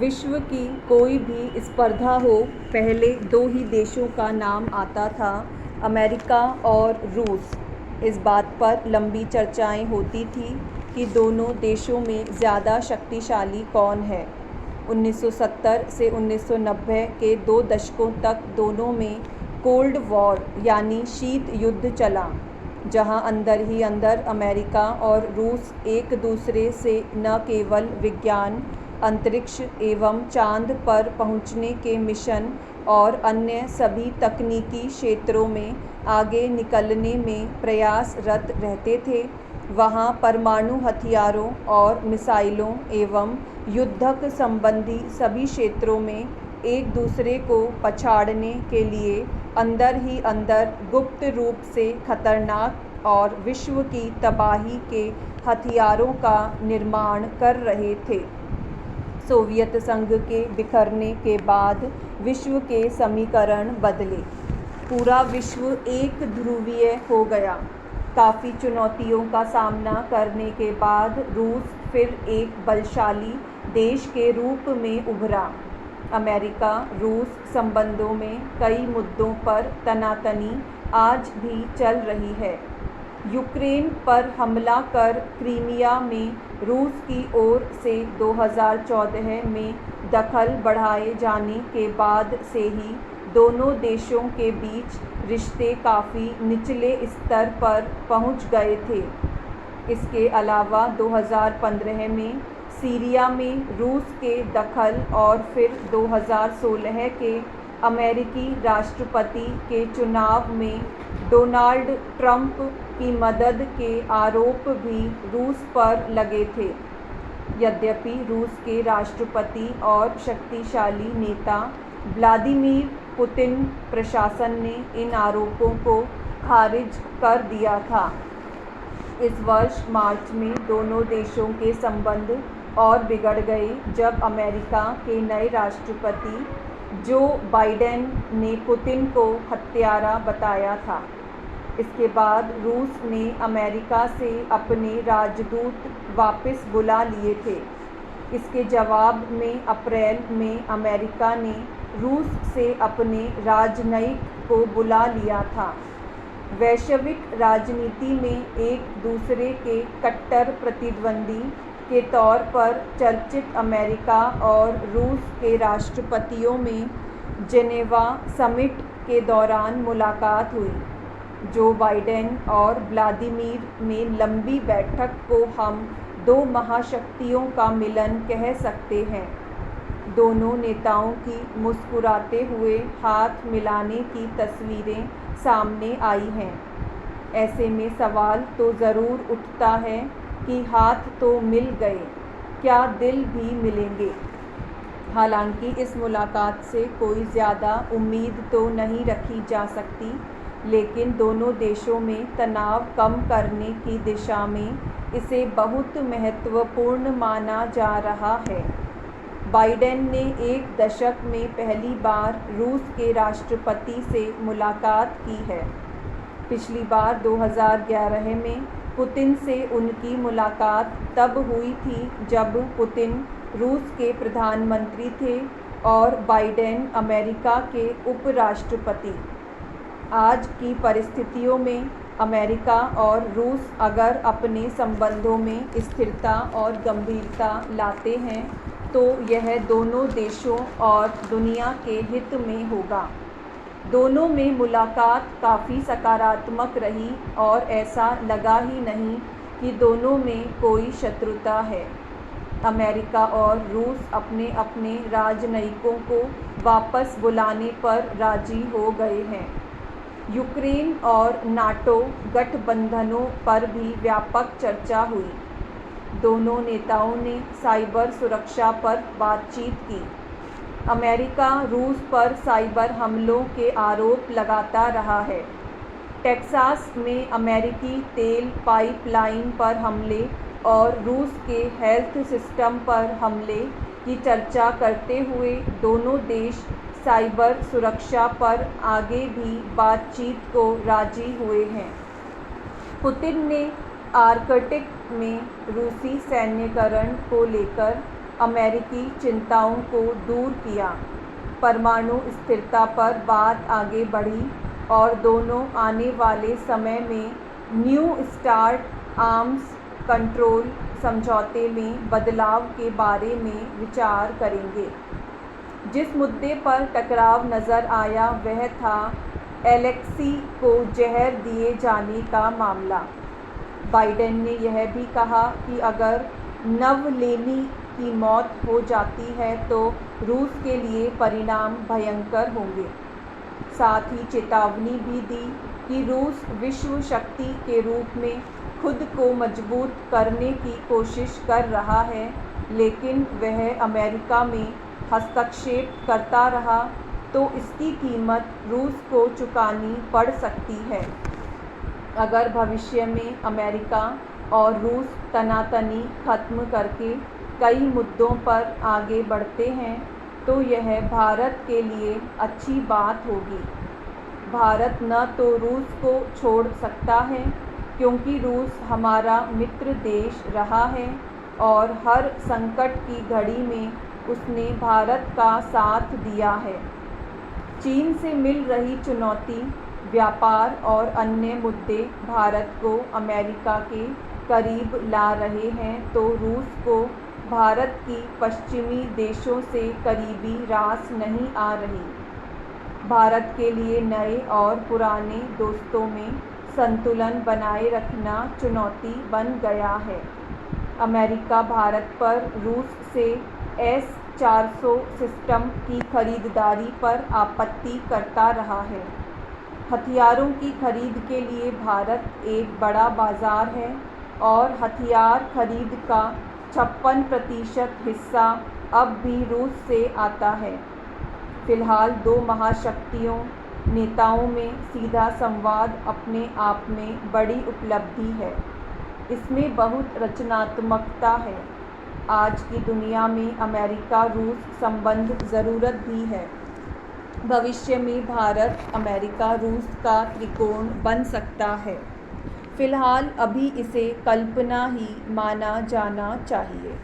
विश्व की कोई भी स्पर्धा हो, पहले दो ही देशों का नाम आता था, अमेरिका और रूस। इस बात पर लंबी चर्चाएं होती थी कि दोनों देशों में ज़्यादा शक्तिशाली कौन है। 1970 से 1990 के 2 दशकों तक दोनों में कोल्ड वॉर यानी शीत युद्ध चला, जहां अंदर ही अंदर अमेरिका और रूस एक दूसरे से न केवल विज्ञान, अंतरिक्ष एवं चांद पर पहुंचने के मिशन और अन्य सभी तकनीकी क्षेत्रों में आगे निकलने में प्रयासरत रहते थे, वहां परमाणु हथियारों और मिसाइलों एवं युद्धक संबंधी सभी क्षेत्रों में एक दूसरे को पछाड़ने के लिए अंदर ही अंदर गुप्त रूप से खतरनाक और विश्व की तबाही के हथियारों का निर्माण कर रहे थे। सोवियत संघ के बिखरने के बाद विश्व के समीकरण बदले। पूरा विश्व एक ध्रुवीय हो गया। काफ़ी चुनौतियों का सामना करने के बाद रूस फिर एक बलशाली देश के रूप में उभरा। अमेरिका रूस संबंधों में कई मुद्दों पर तनातनी आज भी चल रही है। यूक्रेन पर हमला कर क्रीमिया में रूस की ओर से 2014 में दखल बढ़ाए जाने के बाद से ही दोनों देशों के बीच रिश्ते काफ़ी निचले स्तर पर पहुंच गए थे। इसके अलावा 2015 में सीरिया में रूस के दखल और फिर 2016 के अमेरिकी राष्ट्रपति के चुनाव में डोनाल्ड ट्रंप की मदद के आरोप भी रूस पर लगे थे। यद्यपि रूस के राष्ट्रपति और शक्तिशाली नेता व्लादिमीर पुतिन प्रशासन ने इन आरोपों को खारिज कर दिया था। इस वर्ष मार्च में दोनों देशों के संबंध और बिगड़ गए जब अमेरिका के नए राष्ट्रपति जो बाइडेन ने पुतिन को हत्यारा बताया था। इसके बाद रूस ने अमेरिका से अपने राजदूत वापस बुला लिए थे। इसके जवाब में अप्रैल में अमेरिका ने रूस से अपने राजनयिक को बुला लिया था। वैश्विक राजनीति में एक दूसरे के कट्टर प्रतिद्वंदी के तौर पर चर्चित अमेरिका और रूस के राष्ट्रपतियों में जेनेवा समिट के दौरान मुलाकात हुई। जो बाइडेन और व्लादिमीर में लंबी बैठक को हम दो महाशक्तियों का मिलन कह सकते हैं। दोनों नेताओं की मुस्कुराते हुए हाथ मिलाने की तस्वीरें सामने आई हैं। ऐसे में सवाल तो ज़रूर उठता है कि हाथ तो मिल गए, क्या दिल भी मिलेंगे। हालांकि इस मुलाकात से कोई ज़्यादा उम्मीद तो नहीं रखी जा सकती, लेकिन दोनों देशों में तनाव कम करने की दिशा में इसे बहुत महत्वपूर्ण माना जा रहा है। बाइडेन ने एक दशक में पहली बार रूस के राष्ट्रपति से मुलाकात की है। पिछली बार 2011 में पुतिन से उनकी मुलाकात तब हुई थी जब पुतिन रूस के प्रधानमंत्री थे और बाइडेन अमेरिका के उपराष्ट्रपति। आज की परिस्थितियों में अमेरिका और रूस अगर अपने संबंधों में स्थिरता और गंभीरता लाते हैं तो यह दोनों देशों और दुनिया के हित में होगा। दोनों में मुलाकात काफ़ी सकारात्मक रही और ऐसा लगा ही नहीं कि दोनों में कोई शत्रुता है। अमेरिका और रूस अपने अपने राजनयिकों को वापस बुलाने पर राजी हो गए हैं। यूक्रेन और नाटो गठबंधनों पर भी व्यापक चर्चा हुई। दोनों नेताओं ने साइबर सुरक्षा पर बातचीत की। अमेरिका रूस पर साइबर हमलों के आरोप लगाता रहा है। टेक्सास में अमेरिकी तेल पाइपलाइन पर हमले और रूस के हेल्थ सिस्टम पर हमले की चर्चा करते हुए दोनों देश साइबर सुरक्षा पर आगे भी बातचीत को राजी हुए हैं। पुतिन ने आर्कटिक में रूसी सैन्यकरण को लेकर अमेरिकी चिंताओं को दूर किया। परमाणु स्थिरता पर बात आगे बढ़ी और दोनों आने वाले समय में न्यू स्टार्ट आर्म्स कंट्रोल समझौते में बदलाव के बारे में विचार करेंगे। जिस मुद्दे पर टकराव नज़र आया वह था एलेक्सी को जहर दिए जाने का मामला। बाइडेन ने यह भी कहा कि अगर नवलेनी की मौत हो जाती है तो रूस के लिए परिणाम भयंकर होंगे। साथ ही चेतावनी भी दी कि रूस विश्व शक्ति के रूप में खुद को मजबूत करने की कोशिश कर रहा है, लेकिन वह अमेरिका में हस्तक्षेप करता रहा तो इसकी कीमत रूस को चुकानी पड़ सकती है। अगर भविष्य में अमेरिका और रूस तनातनी खत्म करके कई मुद्दों पर आगे बढ़ते हैं तो यह भारत के लिए अच्छी बात होगी। भारत न तो रूस को छोड़ सकता है, क्योंकि रूस हमारा मित्र देश रहा है और हर संकट की घड़ी में उसने भारत का साथ दिया है। चीन से मिल रही चुनौती, व्यापार और अन्य मुद्दे भारत को अमेरिका के करीब ला रहे हैं तो रूस को भारत की पश्चिमी देशों से करीबी रास नहीं आ रही। भारत के लिए नए और पुराने दोस्तों में संतुलन बनाए रखना चुनौती बन गया है। अमेरिका भारत पर रूस से S-400 सिस्टम की खरीदारी पर आपत्ति करता रहा है। हथियारों की खरीद के लिए भारत एक बड़ा बाजार है और हथियार खरीद का 56% हिस्सा अब भी रूस से आता है। फिलहाल दो महाशक्तियों नेताओं में सीधा संवाद अपने आप में बड़ी उपलब्धि है। इसमें बहुत रचनात्मकता है। आज की दुनिया में अमेरिका रूस संबंध ज़रूरत भी है। भविष्य में भारत अमेरिका रूस का त्रिकोण बन सकता है। फिलहाल अभी इसे कल्पना ही माना जाना चाहिए।